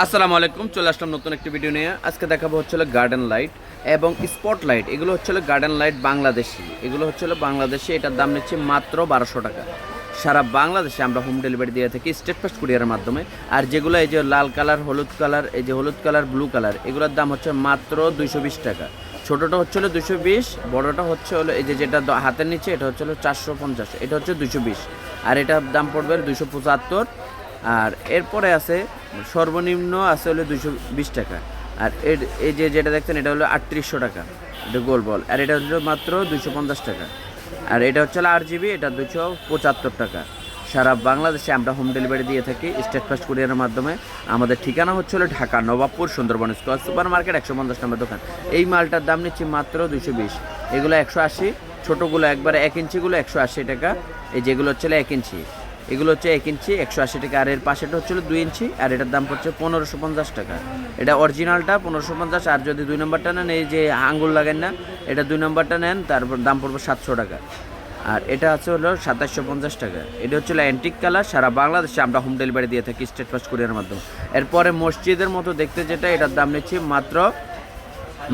আসসালামু আলাইকুম, চলে আসলাম নতুন একটি ভিডিও নিয়ে। আজকে দেখাবো হচ্ছিল গার্ডেন লাইট এবং স্পট লাইট। এগুলো হচ্ছিল গার্ডেন লাইট বাংলাদেশি, এগুলো হচ্ছিল বাংলাদেশি। এটার দাম নিচ্ছে মাত্র 1200 টাকা। সারা বাংলাদেশে আমরা হোম ডেলিভারি দিয়ে থাকি স্টেট ফাস্ট কুরিয়ারের মাধ্যমে। আর যেগুলো এই যে লাল কালার, হলুদ কালার, এই যে হলুদ কালার, ব্লু কালার, এগুলোর দাম হচ্ছে মাত্র 220 টাকা। ছোটোটা হচ্ছে হলো 220, বড়োটা হচ্ছে হলো এই যে যেটা হাতের নিচে, এটা হচ্ছে হলো 450, এটা হচ্ছে 220, আর এটার দাম পড়বে 275। আর এরপরে আছে সর্বনিম্ন আছে হলো 220 টাকা। আর এই যে যেটা দেখছেন এটা হলো 3800 টাকা, এটা গোল বল। আর এটা হলো মাত্র 250 টাকা। আর এটা হচ্ছে 8GB, এটা 275 টাকা। সারা বাংলাদেশে আমরা হোম ডেলিভারি দিয়ে থাকি স্টেট ফাস্ট কুরিয়ারের মাধ্যমে। আমাদের ঠিকানা হচ্ছে হলো Dhaka Nawabpur Sundarban square super market 150 নম্বর দোকান। এই মালটার দাম নিচ্ছি মাত্র 220। এগুলো 180, ছোটোগুলো একবারে 1 ইঞ্চিগুলো 180 টাকা। এই যেগুলো হচ্ছে 1 ইঞ্চি, এগুলো হচ্ছে 1 ইঞ্চি 180 টাকা। আর এর পাশেটা হচ্ছিল 2 ইঞ্চি, আর এটার দাম পড়ছে 1550 টাকা। এটা অরিজিনালটা 1550। আর যদি 2 নম্বরটা নেন, এই যে আঙ্গুল লাগেন না, এটা 2 নম্বরটা নেন, তারপর দাম পড়বে 700 টাকা। আর এটা আছে হলো 2750 টাকা। এটা হচ্ছে অ্যান্টিক কালার। সারা বাংলাদেশে আমরা হোম ডেলিভারি দিয়ে থাকি স্টেট ফাস্ট কুরিয়ারের মাধ্যমে। এরপরে মসজিদের মতো দেখতে যেটা, এটার দাম নিচ্ছি মাত্র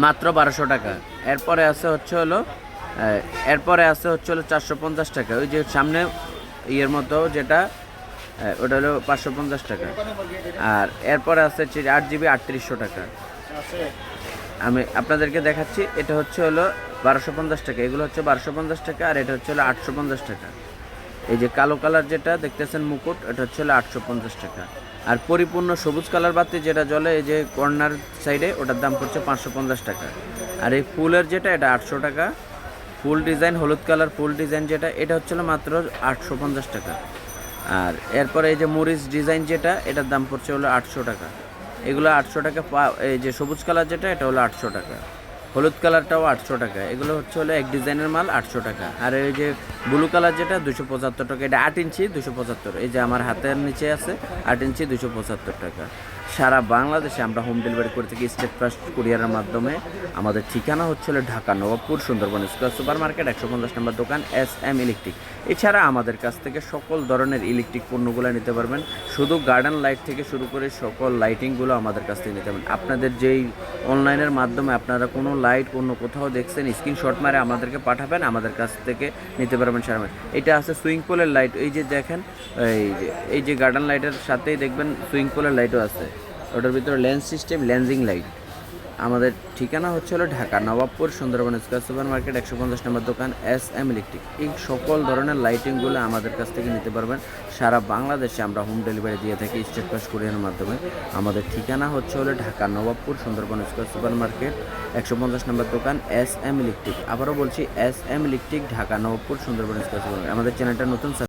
1200 টাকা। এরপরে আছে হচ্ছে হলো 450 টাকা। ওই যে সামনে ইয়ের মতো যেটা, ওটা হলো 550 টাকা। আর এরপরে আছে 8GB 3800 টাকা। আমি আপনাদেরকে দেখাচ্ছি, এটা হচ্ছে হলো 1250 টাকা, এগুলো হচ্ছে 1250 টাকা। আর এটা হচ্ছে হলো 850 টাকা। এই যে কালো কালার যেটা দেখতেছেন মুকুট, এটা হচ্ছে হলো 850 টাকা। আর পরিপূর্ণ সবুজ কালার বাতি যেটা জ্বলে এই যে কর্নার সাইডে, ওটার দাম পড়ছে 550 টাকা। আর এই ফুলের যেটা, এটা 800 টাকা। ফুল ডিজাইন হলুদ কালার ফুল ডিজাইন যেটা, এটা হচ্ছিল মাত্র 850 টাকা। আর এরপরে এই যে মরিচ ডিজাইন যেটা, এটার দাম পড়ছে হলো 800 টাকা। এগুলো 800 টাকা। এই যে সবুজ কালার যেটা, এটা হলো 800 টাকা। হলুদ কালারটাও 800 টাকা। এগুলো হচ্ছে হলো এক ডিজাইনের মাল, 800 টাকা। আর এই যে ব্লু কালার যেটা, 275 টাকা। এটা 8 ইঞ্চি 275। এই যে আমার হাতের নিচে আছে 8 ইঞ্চি 275 টাকা। সারা বাংলাদেশে আমরা হোম ডেলিভারি করে থাকি স্টেট ফাস্ট কুরিয়ারের মাধ্যমে। আমাদের ঠিকানা হচ্ছে Dhaka Nawabpur Sundarban square super market 150 নম্বর দোকান SM ইলেকট্রিক। এছাড়া আমাদের কাছ থেকে সকল ধরনের ইলেকট্রিক পণ্যগুলো নিতে পারবেন। শুধু গার্ডেন লাইট থেকে শুরু করে সকল লাইটিংগুলো আমাদের কাছ থেকে নিতে পারবেন। আপনাদের যেই অনলাইনের মাধ্যমে আপনারা কোনো লাইট কোথাও দেখছেন, স্ক্রিনশট মারে আমাদেরকে পাঠাবেন, আমাদের কাছ থেকে নিতে পারবেন সারা। এটা আছে সুইং পুলের লাইট। এই যে দেখেন, এই যে গার্ডেন লাইটের সাথেই দেখবেন সুইং পুলের লাইটও আছে। ওটার ভিতরে লেন্স সিস্টেম, লেন্সিং লাইট। আমাদের ঠিকানা হচ্ছে হলো Dhaka Nawabpur Sundarban square super market 150 নম্বর দোকান SM ইলেকট্রিক। এই সকল ধরনের লাইটিংগুলো আমাদের কাছ থেকে নিতে পারবেন। সারা বাংলাদেশে আমরা হোম ডেলিভারি দিয়ে থাকি স্টেট ফাস্ট কুরিয়ারের মাধ্যমে। আমাদের ঠিকানা হচ্ছে হলো Dhaka Nawabpur Sundarban square super market 150 নম্বর দোকান SM ইলেকট্রিক। আবারও বলছি, SM electric, Dhaka Nawabpur Sundarban square super market. আমাদের চ্যানেলটা নতুন